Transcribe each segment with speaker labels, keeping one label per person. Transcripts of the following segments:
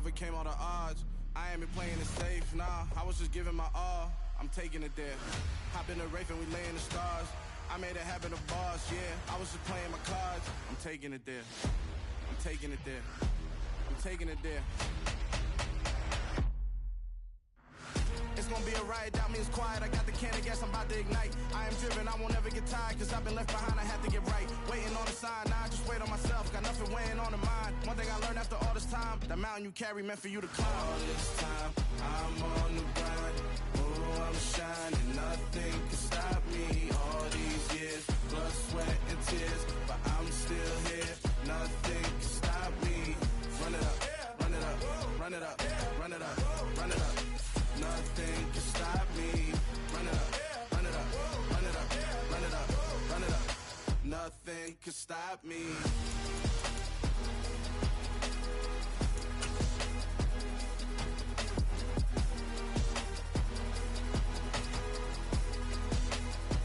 Speaker 1: overcame all the odds. I ain't been playing it safe, nah, I was just giving my all. I'm taking it there. Hop in the Wraith and we lay in the stars. I made it happen to boss, yeah. I was just playing my cards. I'm taking it there. I'm taking it there. I'm taking it there. It's gonna be a riot, doubt me it's quiet. I got the can of gas, I'm about to ignite. I am driven, I won't ever get tired, cause I've been left behind, I have to get right. Waiting on the sign, now I just wait on myself. Got nothing weighing on the mind. One thing I learned after all this time, that mountain you carry meant for you to climb. All this time, I'm on the grind. Oh, I'm shining, nothing can stop me. All these years, blood, sweat, and tears, but I'm still here. Nothing can stop me. Run it up, run it up, run it up, run it up, run it up. Nothing can stop me. Run it up, run it up, run it up, run it up, run it up. Nothing can stop me.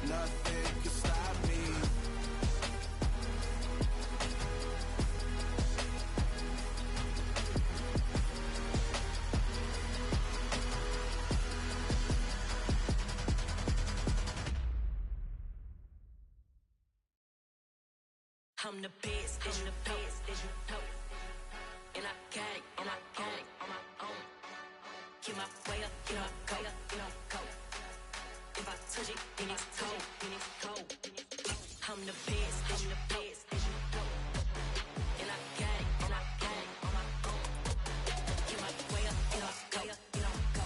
Speaker 1: Nothing can stop me.
Speaker 2: I'm the best, as you know, and I got it, and I got it on my own. Get my way up, get my go, get my go. If I touch it, then it's cold, then it's cold. I'm the best, as you know, and I got it, and I got it on my own. Get my way up, get my go, get my go.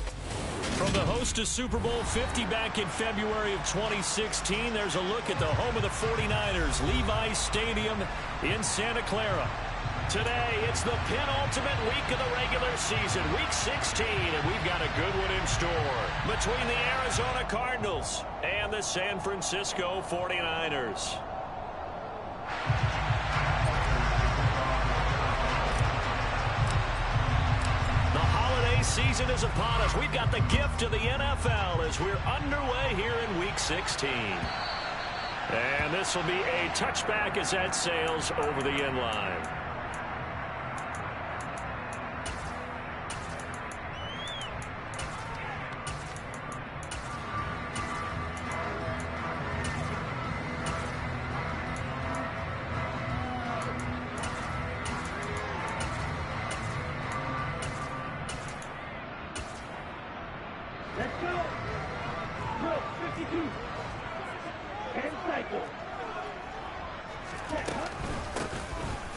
Speaker 3: From the host of Super Bowl 50 back in February of 2016, there's a look at the home of the 49ers, Levi's Stadium in Santa Clara. Today, it's the penultimate week of the regular season, week 16, and we've got a good one in store between the Arizona Cardinals and the San Francisco 49ers. Season is upon us. We've got the gift of the NFL as we're underway here in Week 16. And this will be a touchback as that sails over the end line.
Speaker 4: Let's go! Drill 52. And cycle.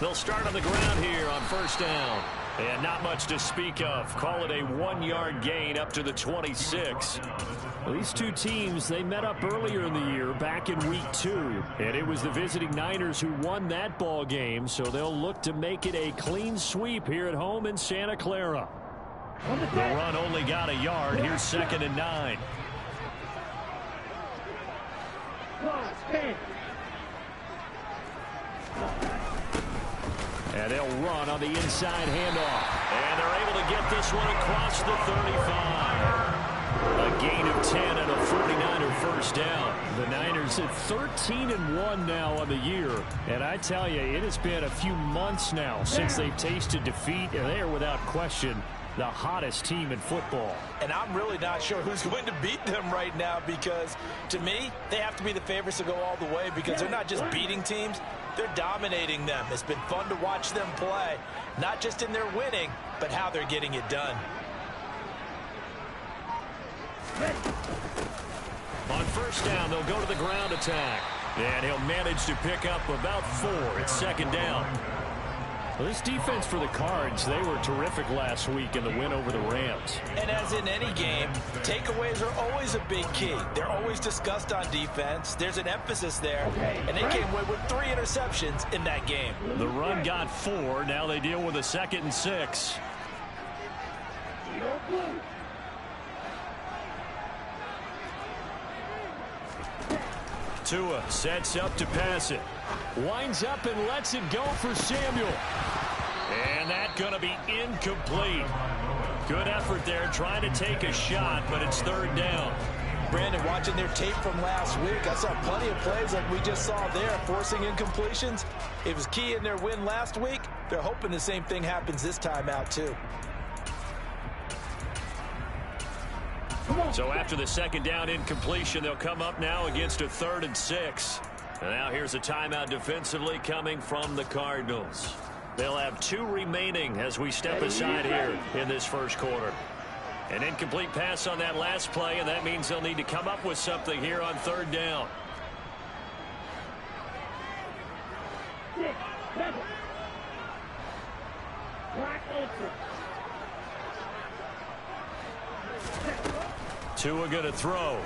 Speaker 3: They'll start on the ground here on first down. And not much to speak of. Call it a 1-yard gain up to the 26. Well, these two teams, they met up earlier in the year back in week 2. And it was the visiting Niners who won that ball game. So they'll look to make it a clean sweep here at home in Santa Clara. The run only got a yard. Here's 2nd and 9. And they'll run on the inside handoff. And they're able to get this one across the 35. A gain of 10 and a 49er first down. The Niners at 13-1 now on the year. And I tell you, it has been a few months now since they've tasted defeat. And they are without question the hottest team in football.
Speaker 5: And I'm really not sure who's going to beat them right now, because to me, they have to be the favorites to go all the way, because they're not just beating teams, they're dominating them. It's been fun to watch them play, not just in their winning, but how they're getting it done.
Speaker 3: On first down, they'll go to the ground attack. And he'll manage to pick up about 4 at 2nd down. Well, this defense for the Cards, they were terrific last week in the win over the Rams.
Speaker 5: And as in any game, takeaways are always a big key. They're always discussed on defense. There's an emphasis there, and they came away with 3 interceptions in that game.
Speaker 3: The run got 4. Now they deal with a 2nd and 6. Tua sets up to pass it. Winds up and lets it go for Samuel. And that's going to be incomplete. Good effort there trying to take a shot, but it's 3rd down.
Speaker 5: Brandon, watching their tape from last week, I saw plenty of plays like we just saw there, forcing incompletions. It was key in their win last week. They're hoping the same thing happens this time out, too.
Speaker 3: So after the second down incompletion, they'll come up now against a 3rd and 6. And now here's a timeout defensively coming from the Cardinals. They'll have 2 remaining as we step aside here in this first quarter. An incomplete pass on that last play, and that means they'll need to come up with something here on 3rd down.
Speaker 4: 6, 7. Black ultra.
Speaker 3: Tua going to throw.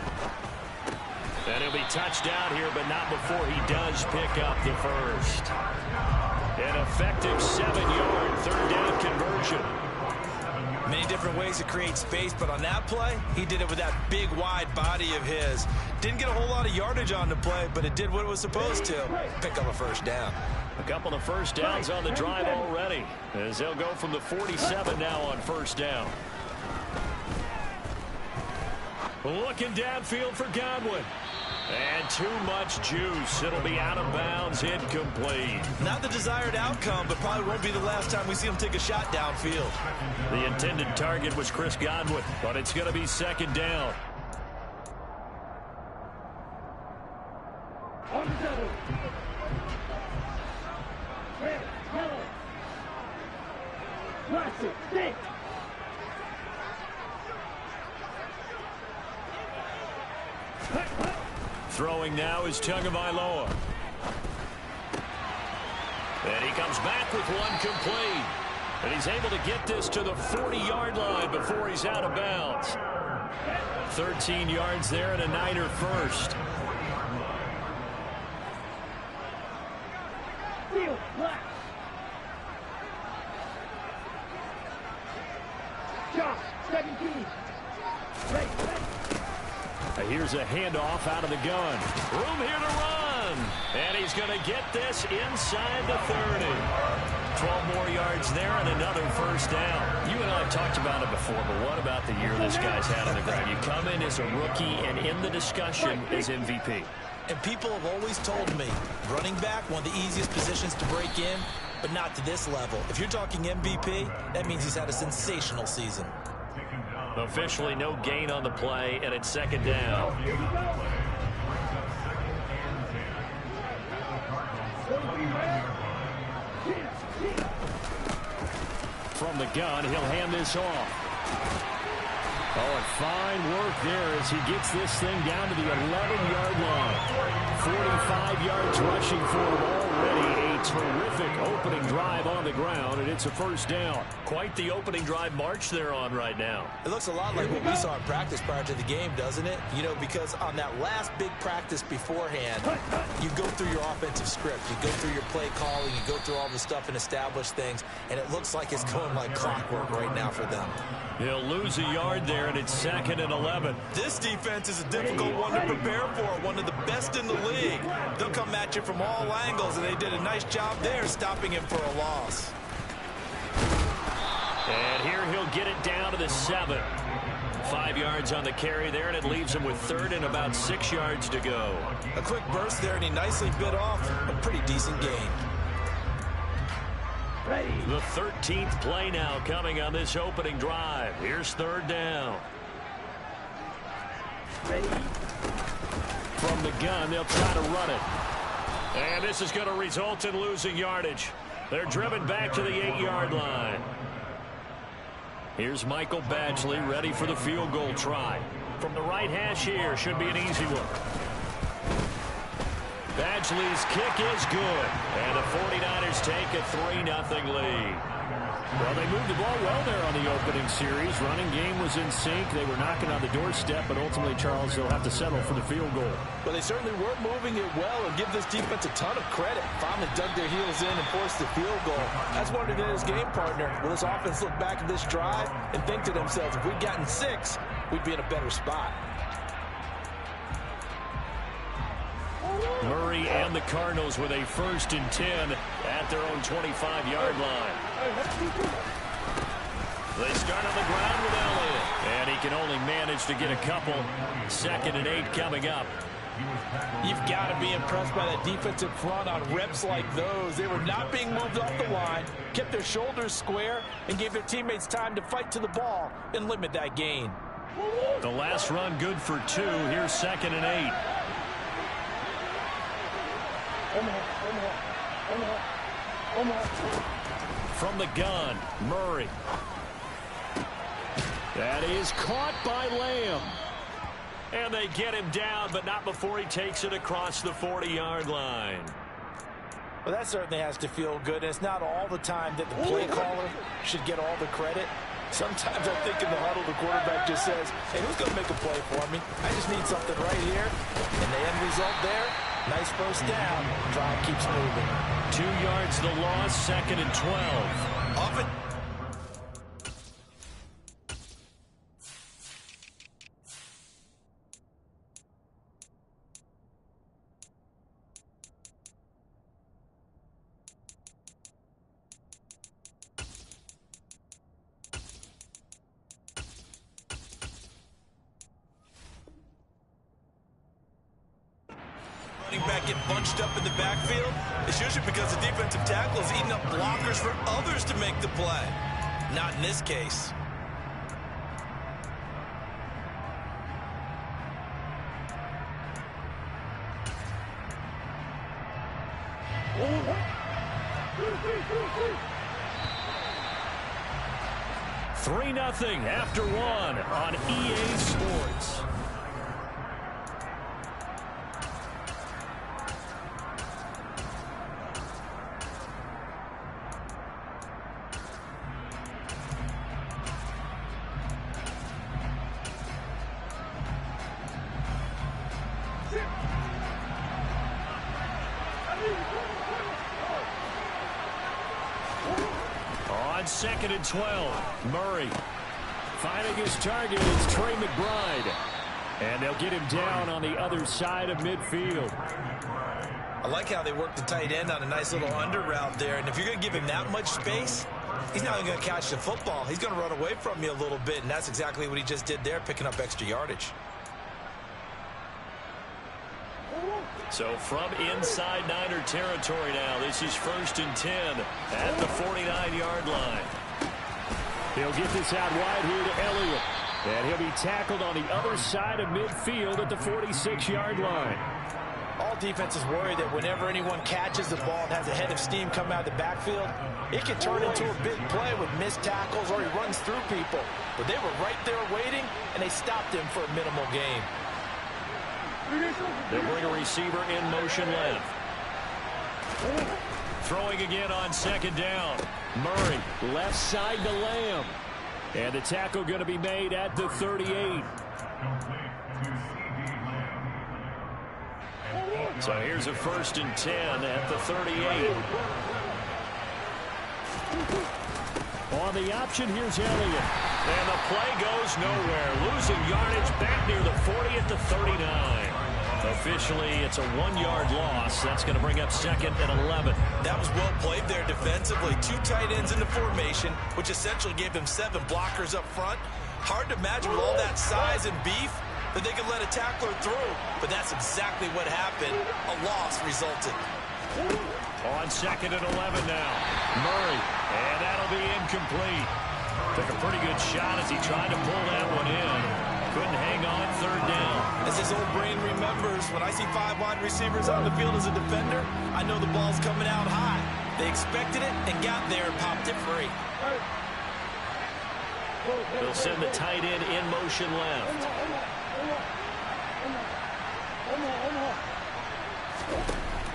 Speaker 3: And he'll be touched down here, but not before he does pick up the first. An effective 7-yard 3rd down conversion.
Speaker 5: Many different ways to create space, but on that play, he did it with that big, wide body of his. Didn't get a whole lot of yardage on the play, but it did what it was supposed to. Pick up a first down.
Speaker 3: A couple of first downs on the drive already, as they'll go from the 47 now on 1st down. Looking downfield for Godwin. And too much juice. It'll be out of bounds, incomplete.
Speaker 5: Not the desired outcome, but probably won't be the last time we see him take a shot downfield.
Speaker 3: The intended target was Chris Godwin, but it's going to be 2nd down.
Speaker 4: On the double. Red, yellow. Classic, 6.
Speaker 3: Throwing now is Tagovailoa. And he comes back with one complete. And he's able to get this to the 40-yard line before he's out of bounds. 13 yards there and a Niner first.
Speaker 4: Field, black. Josh, 17. Ready.
Speaker 3: Here's a handoff out of the gun. Room here to run. And he's going to get this inside the 30. 12 more yards there and another first down. You and I have talked about it before, but what about the year this guy's had on the ground? You come in as a rookie and in the discussion as MVP.
Speaker 5: And people have always told me, running back, one of the easiest positions to break in, but not to this level. If you're talking MVP, that means he's had a sensational season.
Speaker 3: Officially no gain on the play, and it's 2nd down. From the gun, he'll hand this off. Oh, and fine work there as he gets this thing down to the 11-yard line. 45 yards rushing for him already. A terrific opening drive on the ground, and it's a first down. Quite the opening drive march they're on right now.
Speaker 5: It looks a lot like what we saw in practice prior to the game, doesn't it? You know, because on that last big practice beforehand, you go through your offensive script. You go through your play calling. You go through all the stuff and establish things, and it looks like it's going like clockwork right now for them.
Speaker 3: He'll lose a yard there, and it's 2nd and 11.
Speaker 5: This defense is a difficult one to prepare for, one of the best in the league. They'll come at you from all angles, and they did a nice job there stopping him for a loss.
Speaker 3: And here he'll get it down to the 7. 5 yards on the carry there, and it leaves him with 3rd and about 6 yards to go.
Speaker 5: A quick burst there, and he nicely bit off a pretty decent gain.
Speaker 4: Ready.
Speaker 3: The 13th play now coming on this opening drive. Here's 3rd down.
Speaker 4: Ready.
Speaker 3: From the gun, they'll try to run it. And this is going to result in losing yardage. They're driven back to the 8-yard line. Here's Michael Badgley ready for the field goal try. From the right hash here, should be an easy one. Badgley's kick is good. And the 49ers take a 3-0 lead. Well, they moved the ball well there on the opening series. Running game was in sync. They were knocking on the doorstep, but ultimately, Charles, they'll have to settle for the field goal.
Speaker 5: Well, they certainly were moving it well, and give this defense a ton of credit. Finally dug their heels in and forced the field goal. That's what it is, game partner. Will this offense look back at this drive and think to themselves, if we'd gotten 6, we'd be in a better spot.
Speaker 3: Murray and the Cardinals with a 1st and 10 at their own 25-yard line. They start on the ground with Elliott, and he can only manage to get a couple. 2nd and 8 coming up.
Speaker 5: You've got to be impressed by that defensive front on reps like those. They were not being moved off the line, kept their shoulders square, and gave their teammates time to fight to the ball and limit that gain.
Speaker 3: The last run good for 2. Here's 2nd and 8. From the gun, Murray. That is caught by Lamb. And they get him down, but not before he takes it across the 40-yard line.
Speaker 5: Well, that certainly has to feel good. And it's not all the time that the play caller should get all the credit. Sometimes I think in the huddle, the quarterback just says, hey, who's going to make a play for me? I just need something right here. And the end result there, nice first down. Drive keeps moving.
Speaker 3: 2 yards the loss, 2nd and 12.
Speaker 5: Off it. Back get bunched up in the backfield, it's usually because the defensive tackle is eating up blockers for others to make the play. Not in this case.
Speaker 3: Three 3-0 after 1 on EA Sports. On 2nd and 12, Murray finding his target is Trey McBride. And they'll get him down on the other side of midfield.
Speaker 5: I like how they work the tight end on a nice little under route there. And if you're going to give him that much space, he's not going to catch the football. He's going to run away from you a little bit, and that's exactly what he just did there, picking up extra yardage.
Speaker 3: So from inside Niner territory now, this is 1st and 10 at the 49-yard line. He'll get this out wide here to Elliott. And he'll be tackled on the other side of midfield at the 46-yard line.
Speaker 5: All defenses worry that whenever anyone catches the ball and has a head of steam come out of the backfield, it can turn into a big play with missed tackles or he runs through people. But they were right there waiting, and they stopped him for a minimal gain.
Speaker 3: They'll bring a receiver in motion left. Throwing again on 2nd down. Murray, left side to Lamb. And the tackle going to be made at the 38. So here's a 1st and 10 at the 38. On the option, here's Elliott. And the play goes nowhere. Losing yardage back near the 40 at the 39. Officially, it's a 1-yard loss. That's going to bring up 2nd and 11.
Speaker 5: That was well played there defensively. 2 tight ends in the formation, which essentially gave them 7 blockers up front. Hard to imagine with all that size and beef that they could let a tackler through. But that's exactly what happened. A loss resulted.
Speaker 3: On 2nd and 11 now. Murray, and that'll be incomplete. Took a pretty good shot as he tried to pull that one in. Couldn't hang on 3rd down.
Speaker 5: As his old brain remembers, when I see 5 wide receivers on the field as a defender, I know the ball's coming out high. They expected it and got there and popped it free.
Speaker 3: They'll send the tight end in motion left.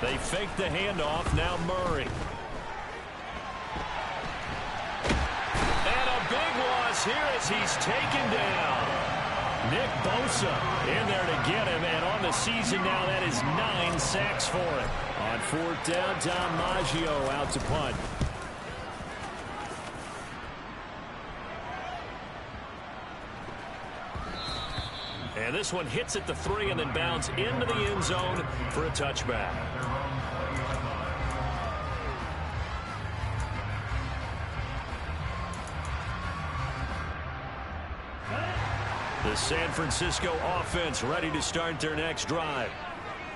Speaker 3: They fake the handoff. Now Murray. And a big loss here as he's taken down. Nick Bosa in there to get him, and on the season now, that is 9 sacks for him. On 4th down, Tom Maggio out to punt. And this one hits at the 3 and then bounds into the end zone for a touchback. The San Francisco offense ready to start their next drive.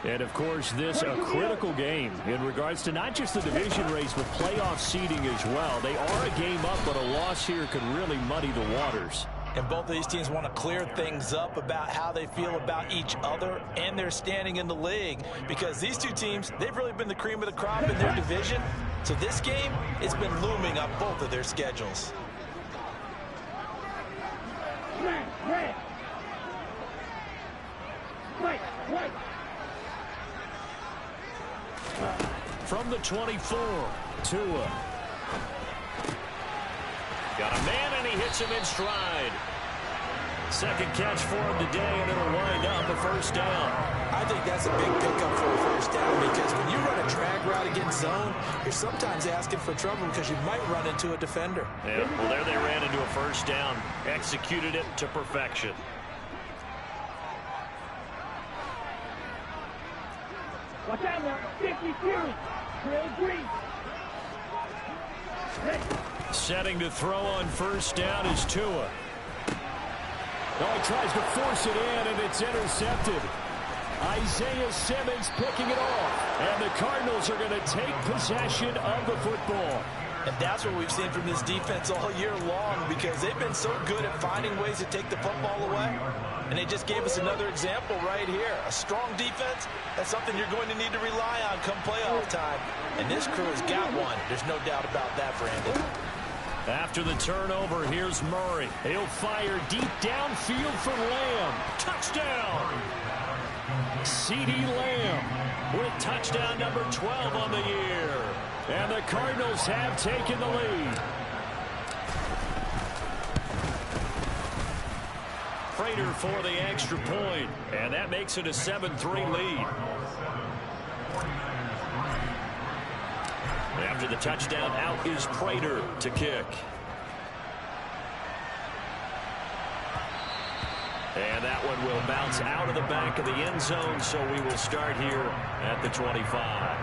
Speaker 3: And, of course, this a critical game in regards to not just the division race, but playoff seeding as well. They are a game up, but a loss here could really muddy the waters.
Speaker 5: And both of these teams want to clear things up about how they feel about each other and their standing in the league. Because these two teams, they've really been the cream of the crop in their division. So this game, it's been looming on both of their schedules.
Speaker 4: Red. White.
Speaker 3: From the 24, Tua. Got a man, and he hits him in stride. Second catch for him today, and it'll wind up a first down.
Speaker 5: I think that's a big pickup for a first down, because when you run a drag route against zone, you're sometimes asking for trouble because you might run into a defender.
Speaker 3: Yeah, well, there they ran into a first down. Executed it to perfection.
Speaker 4: Watch out now. 52. Trail green. Ready.
Speaker 3: Setting to throw on first down is Tua. Oh, he tries to force it in, and it's intercepted. Isaiah Simmons picking it off. And the Cardinals are going to take possession of the football.
Speaker 5: And that's what we've seen from this defense all year long, because they've been so good at finding ways to take the football away. And they just gave us another example right here. A strong defense, that's something you're going to need to rely on come playoff time. And this crew has got one. There's no doubt about that, Brandon.
Speaker 3: After the turnover, here's Murray. He'll fire deep downfield for Lamb. Touchdown! CeeDee Lamb with touchdown number 12 on the year. And the Cardinals have taken the lead. Prater for the extra point, and that makes it a 7-3 lead. After the touchdown, out is Prater to kick. And that one will bounce out of the back of the end zone, so we will start here at the 25.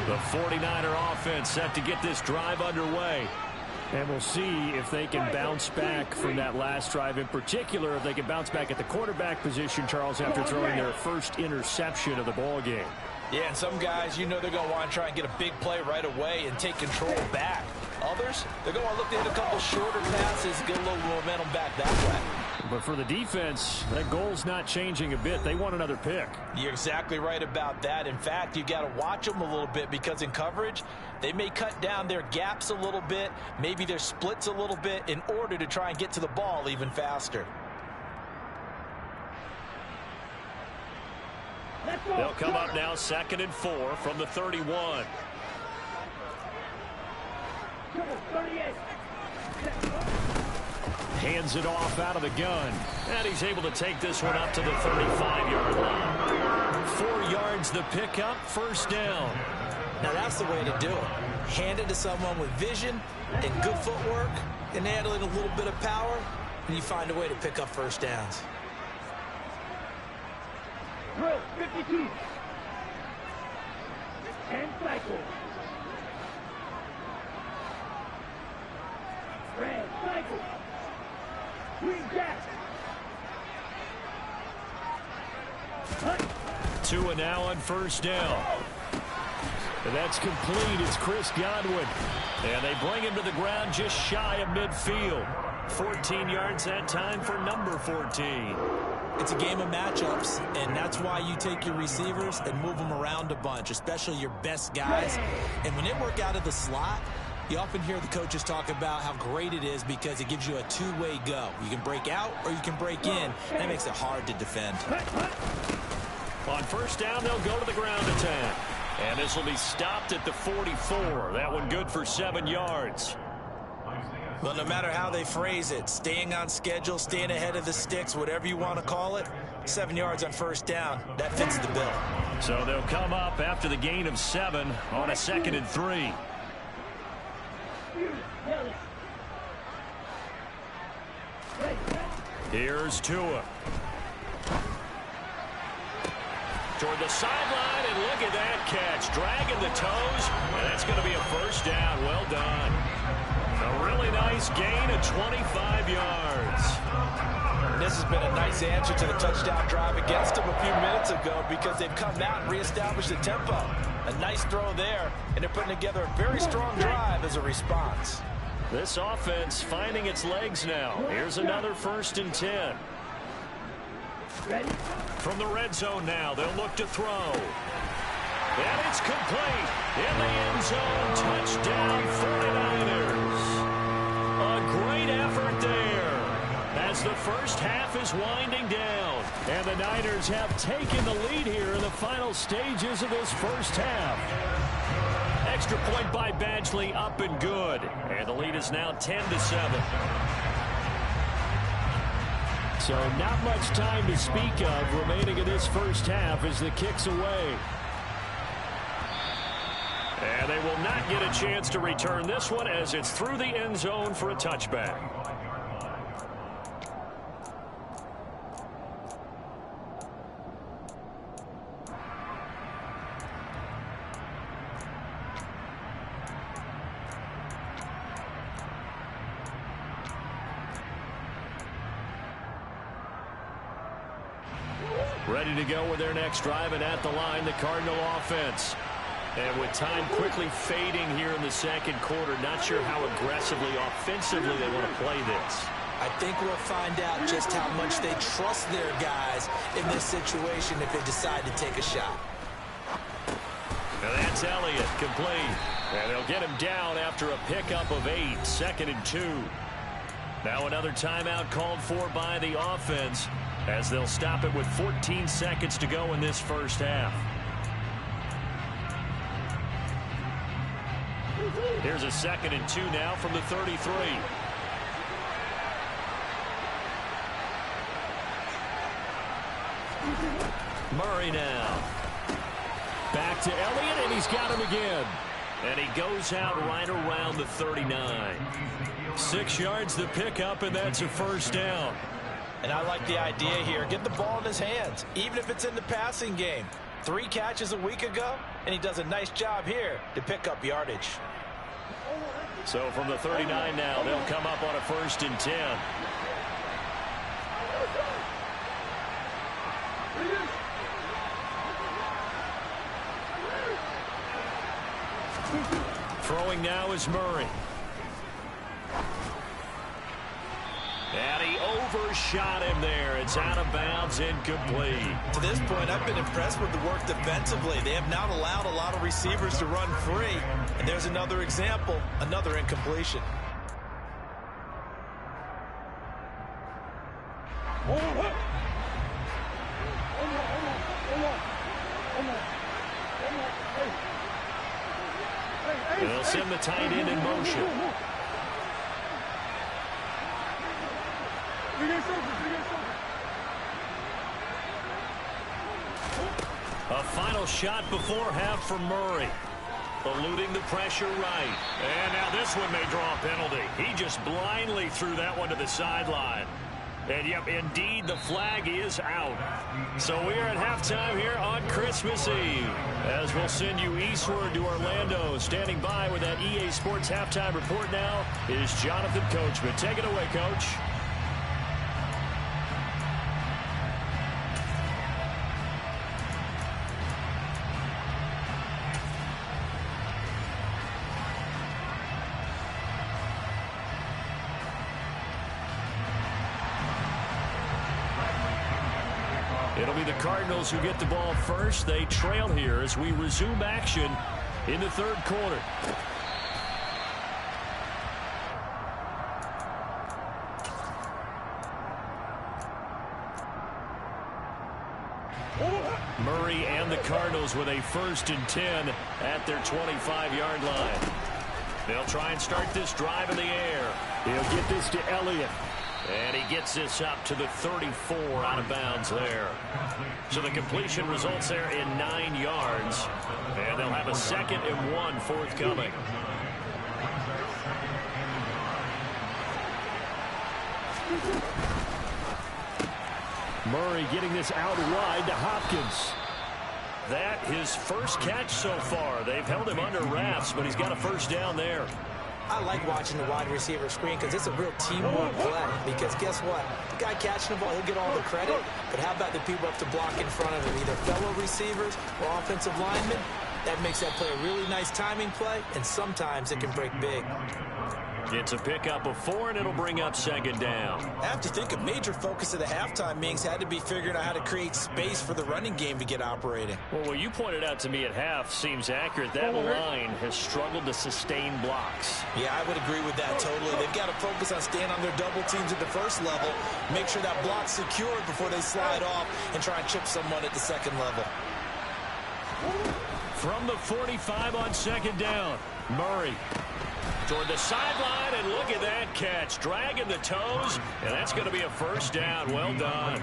Speaker 3: The 49er offense set to get this drive underway. And we'll see if they can bounce back from that last drive. In particular, if they can bounce back at the quarterback position, Charles, after throwing their first interception of the ball game.
Speaker 5: Yeah, and some guys, you know they're going to want to try and get a big play right away and take control back. Others, they're going to look to hit a couple shorter passes, get a little momentum back that way.
Speaker 3: But for the defense, that goal's not changing a bit. They want another pick.
Speaker 5: You're exactly right about that. In fact, you got to watch them a little bit, because in coverage, they may cut down their gaps a little bit, maybe their splits a little bit, in order to try and get to the ball even faster.
Speaker 3: They'll come up now 2nd and 4 from the 31.
Speaker 4: 38.
Speaker 3: Hands it off out of the gun. And he's able to take this one up to the 35-yard line. 4 yards the pickup, first down.
Speaker 5: Now that's the way to do it. Hand it to someone with vision and good footwork, and add in a little bit of power, and you find a way to pick up first downs.
Speaker 4: Drill 52. And cycle. Red cycle. Green jack.
Speaker 3: Tua now on first down. And that's complete. It's Chris Godwin. And they bring him to the ground just shy of midfield. 14 yards that time for number 14.
Speaker 5: It's a game of matchups, and that's why you take your receivers and move them around a bunch, especially your best guys. And when they work out of the slot, you often hear the coaches talk about how great it is because it gives you a two-way go. You can break out or you can break in. That makes it hard to defend.
Speaker 3: On first down, they'll go to the ground attack. And this will be stopped at the 44. That one good for 7 yards.
Speaker 5: Well, no matter how they phrase it, staying on schedule, staying ahead of the sticks, whatever you want to call it, 7 yards on first down, that fits the bill.
Speaker 3: So they'll come up after the gain of 7 on a 2nd and 3. Here's Tua. Toward the sideline, and look at that catch. Dragging the toes, and that's going to be a first down. Well done. A really nice gain of 25 yards.
Speaker 5: This has been a nice answer to the touchdown drive against them a few minutes ago because they've come out and reestablished the tempo. A nice throw there, and they're putting together a very strong drive as a response.
Speaker 3: This offense finding its legs now. Here's another 1st and 10. From the red zone now, they'll look to throw. And it's complete. In the end zone, touchdown 49ers. A great effort there as the first half is winding down. And the Niners have taken the lead here in the final stages of this first half. Extra point by Badgley, up and good. And the lead is now 10-7. So not much time to speak of remaining in this first half as the kick's away. And they will not get a chance to return this one as it's through the end zone for a touchback. Ready to go with their next drive, and at the line, the Cardinal offense. And with time quickly fading here in the second quarter, not sure how aggressively, offensively they want to play this.
Speaker 5: I think we'll find out just how much they trust their guys in this situation if they decide to take a shot.
Speaker 3: And that's Elliott, complete. And they'll get him down after a pickup of 8, 2nd and 2. Now another timeout called for by the offense as they'll stop it with 14 seconds to go in this first half. Here's a 2nd and 2 now from the 33. Murray now. Back to Elliott, and he's got him again. And he goes out right around the 39. 6 yards the pickup, and that's a first down.
Speaker 5: And I like the idea here. Get the ball in his hands, even if it's in the passing game. 3 catches a week ago, and he does a nice job here to pick up yardage.
Speaker 3: So from the 39 now, they'll come up on a 1st and 10. Throwing now is Murray. And he overshot him there. It's out of bounds, incomplete.
Speaker 5: To this point, I've been impressed with the work defensively. They have not allowed a lot of receivers to run free. And there's another example, another incompletion.
Speaker 3: They'll send the tight end in motion. A final shot before half for Murray. Eluding the pressure right. And now this one may draw a penalty. He just blindly threw that one to the sideline. And yep, indeed, the flag is out. So we are at halftime here on Christmas Eve. As we'll send you eastward to Orlando. Standing by with that EA Sports halftime report now is Jonathan Coachman. Take it away, Coach. It'll be the Cardinals who get the ball first. They trail here as we resume action in the third quarter. Murray and the Cardinals with a 1st and 10 at their 25-yard line. They'll try and start this drive in the air. He'll get this to Elliott. And he gets this up to the 34 out of bounds there. So the completion results there in 9 yards. And they'll have a 2nd and 1 forthcoming. Murray getting this out wide to Hopkins. That his first catch so far. They've held him under wraps, but he's got a first down there.
Speaker 5: I like watching the wide receiver screen because it's a real teamwork play. Because guess what? The guy catching the ball, he'll get all the credit. But how about the people up to block in front of him, either fellow receivers or offensive linemen? That makes that play a really nice timing play, and sometimes it can break big.
Speaker 3: It's a pickup of 4, and it'll bring up second down.
Speaker 5: I have to think a major focus of the halftime meetings had to be figuring out how to create space for the running game to get operating.
Speaker 3: Well, what you pointed out to me at half seems accurate. That line has struggled to sustain blocks.
Speaker 5: Yeah, I would agree with that totally. They've got to focus on staying on their double teams at the first level, make sure that block's secured before they slide off and try and chip someone at the second level.
Speaker 3: From the 45 on second down, Murray toward the sideline, and look at that catch. Dragging the toes, and that's going to be a first down. Well done.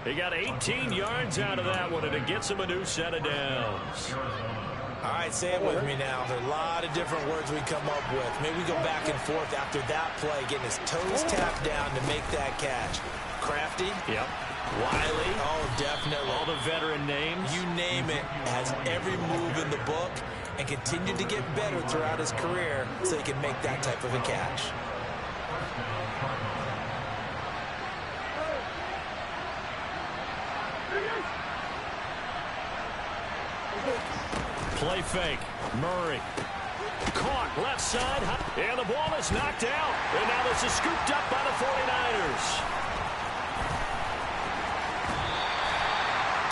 Speaker 3: He got 18 yards out of that one, and it gets him a new set of downs.
Speaker 5: All right, say it with me now. There are a lot of different words we come up with. Maybe we go back and forth after that play, getting his toes tapped down to make that catch. Crafty?
Speaker 3: Yep.
Speaker 5: Wiley? Oh, definitely.
Speaker 3: All the veteran names?
Speaker 5: You name it. Has every move in the book and continued to get better throughout his career so he can make that type of a catch.
Speaker 3: Play fake. Murray. Caught left side. And the ball is knocked out. And now this is scooped up by the 49ers.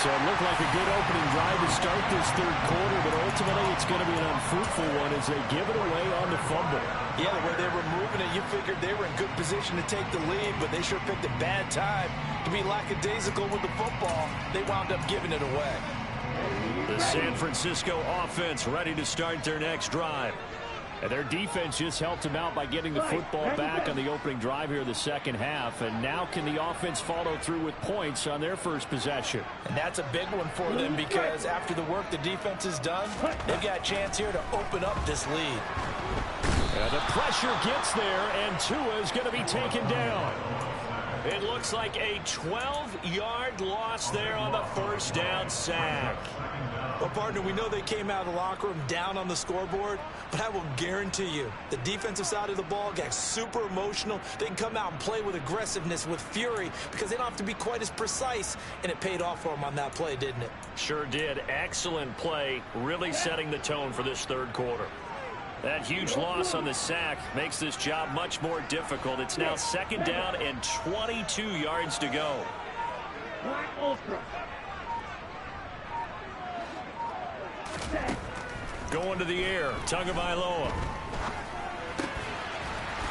Speaker 6: So it looked like a good opening drive to start this third quarter, but ultimately it's going to be an unfruitful one as they give it away on the fumble.
Speaker 5: Yeah, the way they were moving it, you figured they were in good position to take the lead, but they sure picked a bad time to be lackadaisical with the football. They wound up giving it away.
Speaker 3: The San Francisco offense ready to start their next drive. And their defense just helped them out by getting the football back on the opening drive here in the second half. And now can the offense follow through with points on their first possession?
Speaker 5: And that's a big one for them because after the work the defense has done, they've got a chance here to open up this lead.
Speaker 3: And the pressure gets there, and Tua is going to be taken down. It looks like a 12-yard loss there on the first down sack.
Speaker 5: Well, partner, we know they came out of the locker room down on the scoreboard, but I will guarantee you the defensive side of the ball got super emotional. They can come out and play with aggressiveness, with fury, because they don't have to be quite as precise, and it paid off for them on that play, didn't it?
Speaker 3: Sure did. Excellent play, really setting the tone for this third quarter. That huge loss on the sack makes this job much more difficult. It's now second down and 22 yards to go. Going to the air, Tagovailoa.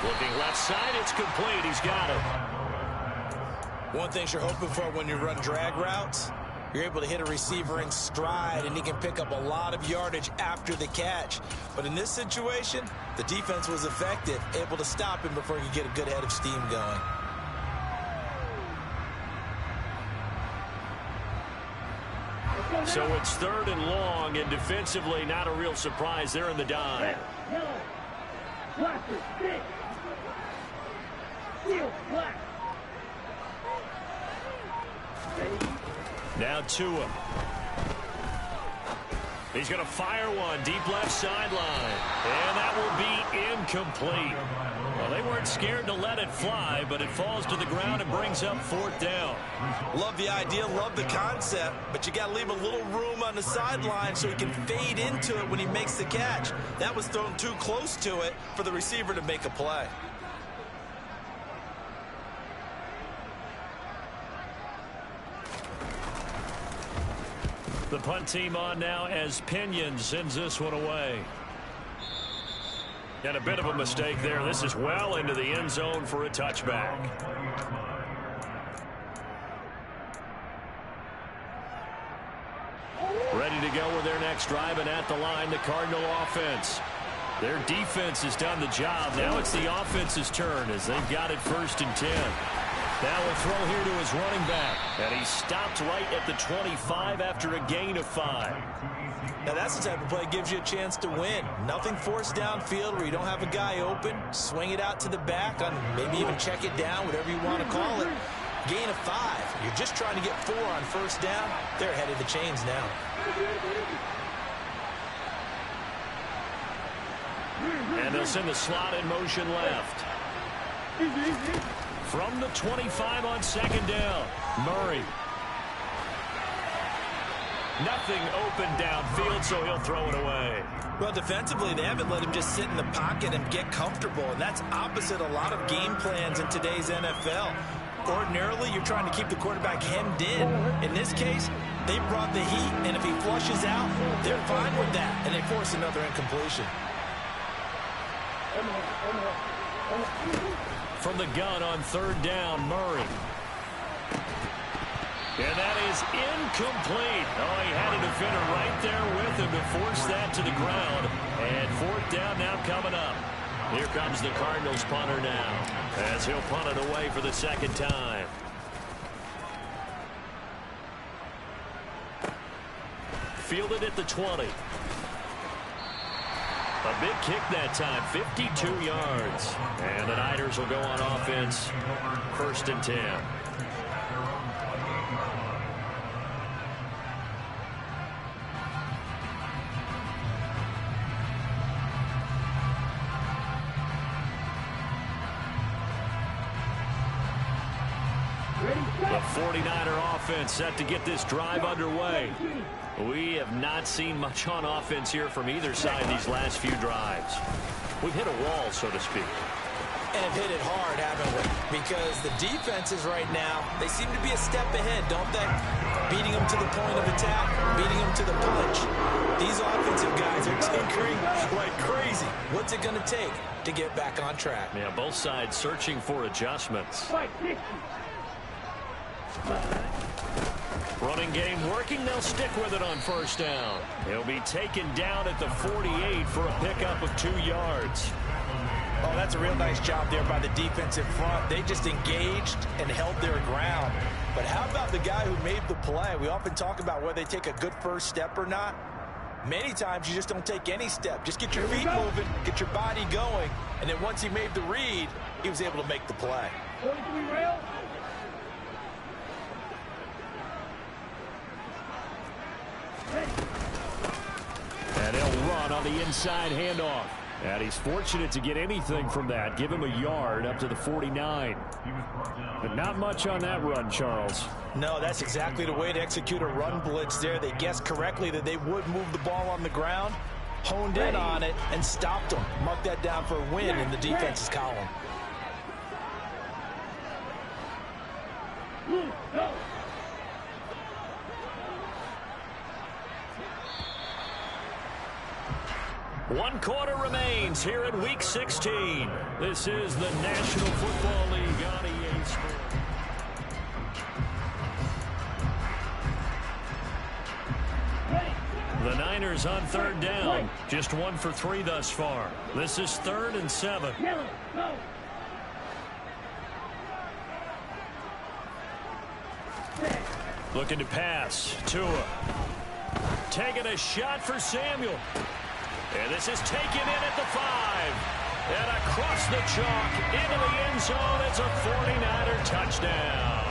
Speaker 3: Looking left side, it's complete. He's got it.
Speaker 5: One thing you're hoping for when you run drag routes, you're able to hit a receiver in stride, and he can pick up a lot of yardage after the catch. But in this situation, the defense was effective, able to stop him before he could get a good head of steam going.
Speaker 3: So it's third and long, and defensively not a real surprise. They're in the dime. Now Tua. He's going to fire one deep left sideline. And that will be incomplete. Well, they weren't scared to let it fly, but it falls to the ground and brings up fourth down.
Speaker 5: Love the idea, love the concept, but you got to leave a little room on the sideline so he can fade into it when he makes the catch. That was thrown too close to it for the receiver to make a play.
Speaker 3: The punt team on now as Pinion sends this one away. And a bit of a mistake there. This is well into the end zone for a touchback. Ready to go with their next drive, and at the line, the Cardinal offense. Their defense has done the job. Now it's the offense's turn as they've got it 1st and 10. Now a throw here to his running back. And he stopped right at the 25 after a gain of 5.
Speaker 5: Now that's the type of play that gives you a chance to win. Nothing forced downfield where you don't have a guy open. Swing it out to the back, on maybe even check it down, whatever you want to call it. Gain of 5. You're just trying to get 4 on 1st down. They're ahead of the chains now.
Speaker 3: And they'll send the slot in motion left. From the 25 on second down, Murray. Nothing open downfield, so he'll throw it away.
Speaker 5: Well, defensively, they haven't let him just sit in the pocket and get comfortable, and that's opposite a lot of game plans in today's NFL. Ordinarily, you're trying to keep the quarterback hemmed in. In this case, they brought the heat, and if he flushes out, they're fine with that, and they force another incompletion.
Speaker 3: From the gun on third down, Murray. And that is incomplete. Oh, he had a defender right there with him to force that to the ground. And fourth down now coming up. Here comes the Cardinals punter now, as he'll punt it away for the second time. Fielded at the 20. A big kick that time, 52 yards. And the Niners will go on offense, 1st and 10. The 49er offense set to get this drive underway. We have not seen much on offense here from either side these last few drives. We've hit a wall, so to speak.
Speaker 5: And have hit it hard, haven't we? Because the defenses right now, they seem to be a step ahead, don't they? Beating them to the point of attack, beating them to the punch. These offensive guys are tinkering like crazy. What's it going to take to get back on track?
Speaker 3: Yeah, both sides searching for adjustments. Running game working. They'll stick with it on first down. He'll be taken down at the 48 for a pickup of 2 yards.
Speaker 5: Oh, that's a real nice job there by the defensive front. They just engaged and held their ground. But how about the guy who made the play? We often talk about whether they take a good first step or not. Many times you just don't take any step. Just get your feet moving, get your body going, and then once he made the read, he was able to make the play.
Speaker 6: And he'll run on the inside handoff. And he's fortunate to get anything from that. Give him a yard up to the 49. But not much on that run, Charles.
Speaker 5: No, that's exactly the way to execute a run blitz there. They guessed correctly that they would move the ball on the ground, honed in on it, and stopped them. Mark that down for a win in the defense's column.
Speaker 3: One quarter remains here in Week 16. This is the National Football League on EA Sports. The Niners on third down. Just 1 for 3 thus far. This is 3rd and 7. Looking to pass. Tua. Taking a shot for Samuel. And this is taken in at the 5. And across the chalk into the end zone. It's a 49er touchdown.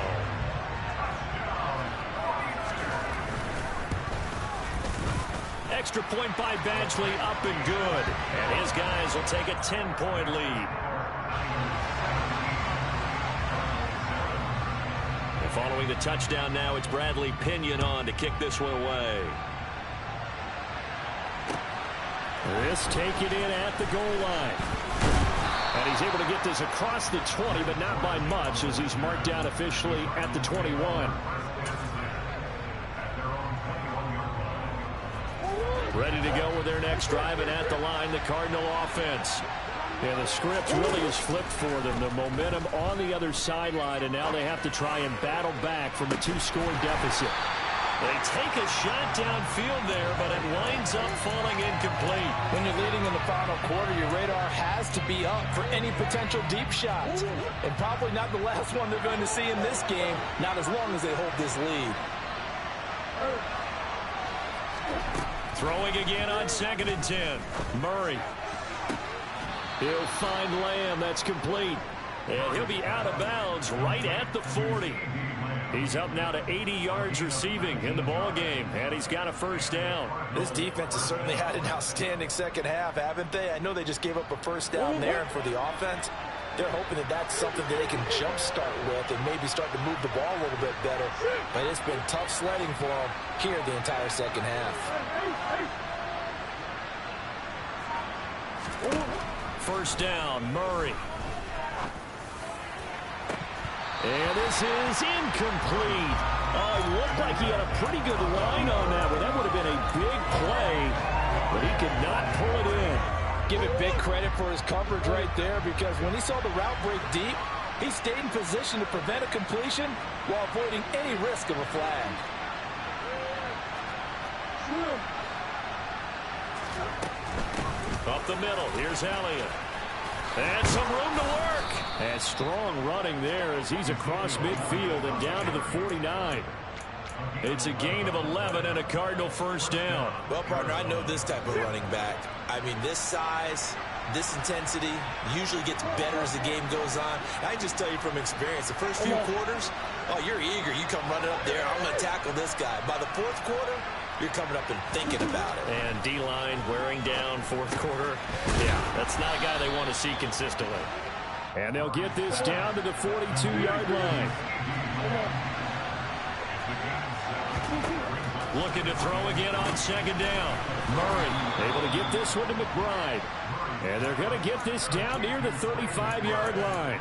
Speaker 3: Extra point by Badgley, up and good. And his guys will take a 10-point lead. And following the touchdown now, it's Bradley Pinion on to kick this one away.
Speaker 6: This taken in at the goal line. And he's able to get this across the 20, but not by much as he's marked down officially at the 21. Ready to go with their next drive, and at the line, the Cardinal offense. Yeah, the script really is flipped for them. The momentum on the other sideline, and now they have to try and battle back from a 2-score deficit.
Speaker 3: They take a shot downfield there, but it winds up falling incomplete.
Speaker 5: When you're leading in the final quarter, your radar has to be up for any potential deep shots. And probably not the last one they're going to see in this game, not as long as they hold this lead.
Speaker 3: Throwing again on 2nd and 10. Murray.
Speaker 6: He'll find Lamb. That's complete.
Speaker 3: And he'll be out of bounds right at the 40. He's up now to 80 yards receiving in the ball game, and he's got a first down.
Speaker 5: This defense has certainly had an outstanding second half, haven't they? I know they just gave up a first down there, and for the offense, they're hoping that that's something that they can jumpstart with and maybe start to move the ball a little bit better. But it's been tough sledding for them here the entire second half.
Speaker 3: First down, Murray. And this is incomplete. Oh, it looked like he had a pretty good line on that one. That would have been a big play, but he could not pull it in.
Speaker 5: Give it big credit for his coverage right there, because when he saw the route break deep, he stayed in position to prevent a completion while avoiding any risk of a flag.
Speaker 3: Up the middle, here's Elliott. And some room to work. And strong running there as he's across midfield and down to the 49. It's a gain of 11 and a Cardinal first down.
Speaker 5: Well, partner, I know this type of running back. I mean, this size, this intensity usually gets better as the game goes on. I just tell you from experience, the first few quarters, oh, you're eager. You come running up there, I'm going to tackle this guy. By the fourth quarter, you're coming up and thinking about it.
Speaker 3: And D-line wearing down fourth quarter. Yeah, that's not a guy they want to see consistently. And they'll get this down to the 42-yard line. Looking to throw again on second down. Murray able to get this one to McBride. And they're going to get this down near the 35-yard line.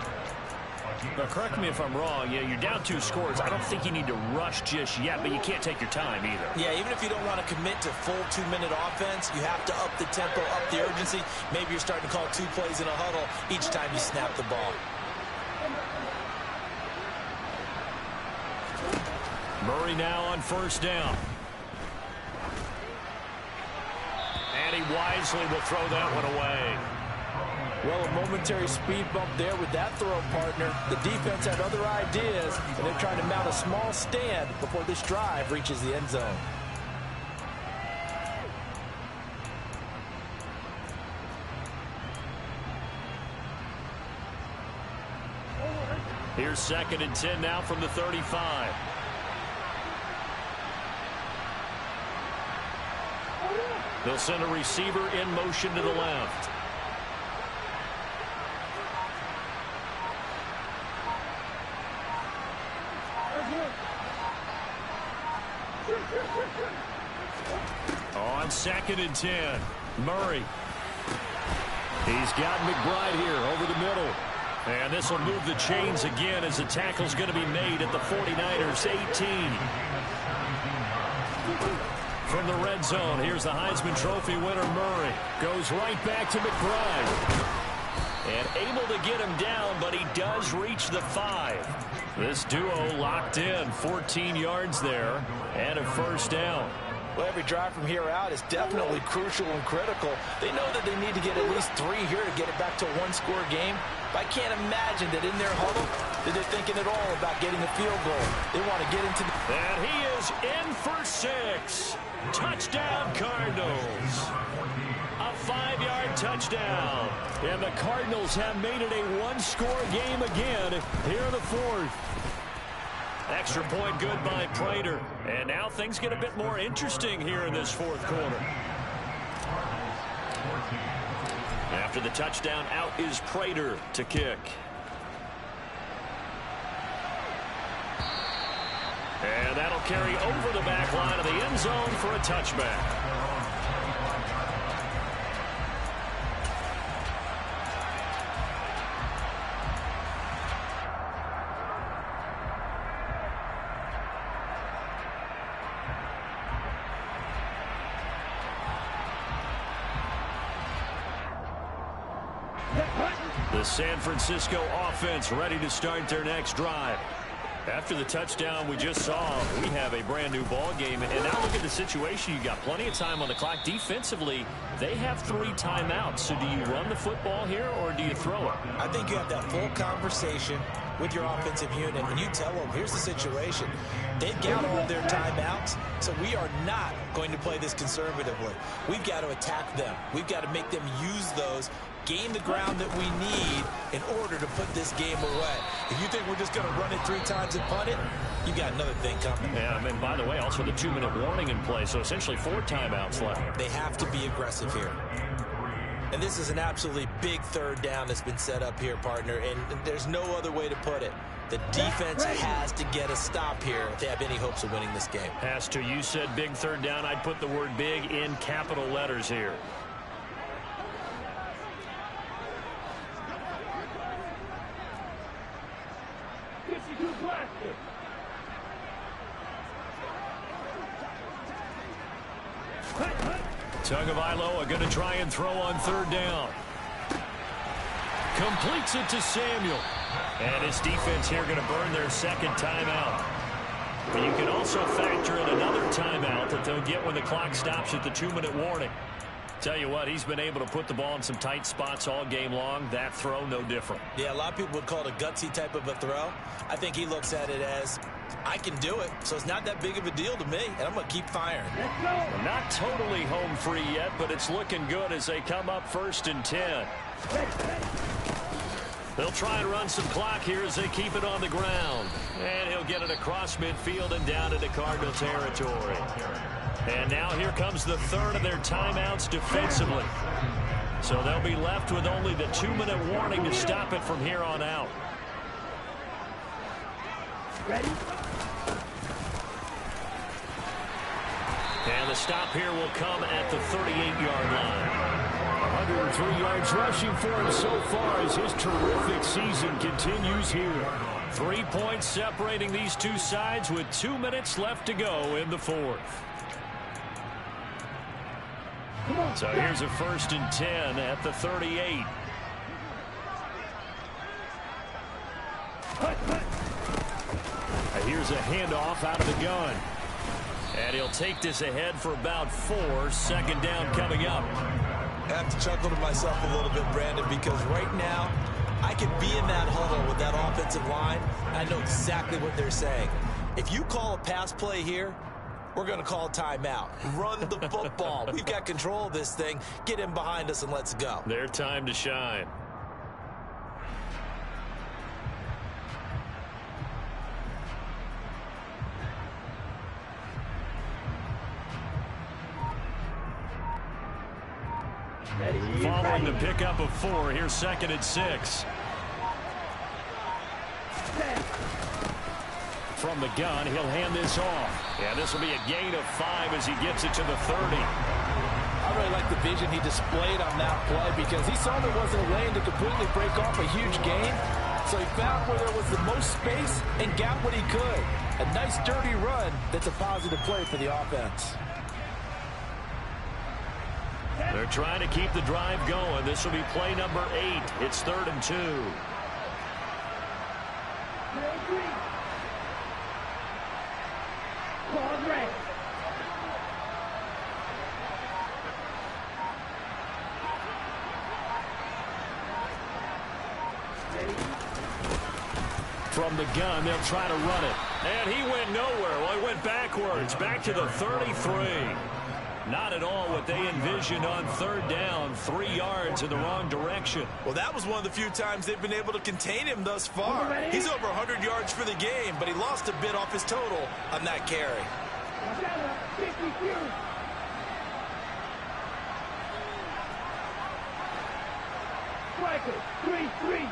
Speaker 3: Now, correct me if I'm wrong. Yeah, you're down 2 scores. I don't think you need to rush just yet, but you can't take your time either.
Speaker 5: Yeah, even if you don't want to commit to full 2-minute offense, you have to up the tempo, up the urgency. Maybe you're starting to call 2 plays in a huddle each time you snap the ball.
Speaker 3: Murray now on first down. And he wisely will throw that one away.
Speaker 5: Well, a momentary speed bump there with that throw, partner. The defense had other ideas, and they're trying to mount a small stand before this drive reaches the end zone.
Speaker 3: Here's 2nd and 10 now from the 35. They'll send a receiver in motion to the left. On 2nd and 10, Murray. He's got McBride here over the middle. And this will move the chains again as the tackle's going to be made at the 49ers 18. From the red zone, here's the Heisman Trophy winner, Murray. Goes right back to McBride. And able to get him down, but he does reach the 5. This duo locked in, 14 yards there, and a first down.
Speaker 5: Well, every drive from here out is definitely crucial and critical. They know that they need to get at least 3 here to get it back to a 1-score game. But I can't imagine that in their huddle that they're thinking at all about getting a field goal. They want to get into the...
Speaker 3: And he is in for 6. Touchdown, Cardinals. A 5-yard touchdown. And the Cardinals have made it a 1-score game again here in the 4th. Extra point good by Prater. And now things get a bit more interesting here in this 4th quarter. After the touchdown, out is Prater to kick. And that'll carry over the back line of the end zone for a touchback. The San Francisco offense ready to start their next drive. After the touchdown we just saw, we have a brand new ball game. And now look at the situation. You got plenty of time on the clock. Defensively, they have 3 timeouts. So do you run the football here or do you throw it?
Speaker 5: I think you have that full conversation with your offensive unit, and you tell them, here's the situation. They've got all of their timeouts, so we are not going to play this conservatively. We've got to attack them. We've got to make them use those, gain the ground that we need in order to put this game away. If you think we're just going to run it 3 times and punt it, you got another thing coming.
Speaker 3: Yeah, and by the way, also the 2-minute warning in play, so essentially 4 timeouts left.
Speaker 5: They have to be aggressive here. And this is an absolutely big third down that's been set up here, partner, and there's no other way to put it. The defense has to get a stop here if they have any hopes of winning this game.
Speaker 3: Has to. You said big third down. I'd put the word big in capital letters here. Tagovailoa going to try and throw on third down. Completes it to Samuel. And his defense here going to burn their second timeout. But you can also factor in another timeout that they'll get when the clock stops at the 2-minute warning. Tell you what, he's been able to put the ball in some tight spots all game long. That throw, no different.
Speaker 5: Yeah, a lot of people would call it a gutsy type of a throw. I think he looks at it as, I can do it, so it's not that big of a deal to me, and I'm going to keep firing.
Speaker 3: Well, not totally home free yet, but it's looking good as they come up 1st and 10. They'll try and run some clock here as they keep it on the ground. And he'll get it across midfield and down into Cardinal territory. And now here comes the third of their timeouts defensively. So they'll be left with only the 2-minute warning to stop it from here on out.
Speaker 4: Ready?
Speaker 3: And the stop here will come at the 38-yard line. 103 yards rushing for him so far as his terrific season continues here. 3 points separating these two sides with 2 minutes left to go in the fourth. So here's a 1st and 10 at the 38. Here's a handoff out of the gun. And he'll take this ahead for about 4. 2nd down coming up.
Speaker 5: I have to chuckle to myself a little bit, Brandon, because right now I could be in that huddle with that offensive line. I know exactly what they're saying. If you call a pass play here, we're going to call a timeout. Run the football. We've got control of this thing. Get in behind us and let's go.
Speaker 3: Their time to shine. Following the pickup of 4, here's 2nd and 6. From the gun, he'll hand this off. Yeah, this will be a gain of 5 as he gets it to the 30.
Speaker 7: I really like the vision he displayed on that play because he saw there wasn't a lane to completely break off a huge gain. So he found where there was the most space and got what he could. A nice dirty run that's a positive play for the offense.
Speaker 3: They're trying to keep the drive going. This will be play number 8. It's 3rd and 2. From the gun, they'll try to run it. And he went nowhere. Well, he went backwards, back to the 33. Not at all what they envisioned on 3rd down. 3 yards in the wrong direction.
Speaker 5: Well, that was one of the few times they've been able to contain him thus far. He's over 100 yards for the game, but he lost a bit off his total on that carry.
Speaker 4: Striker, 3-3.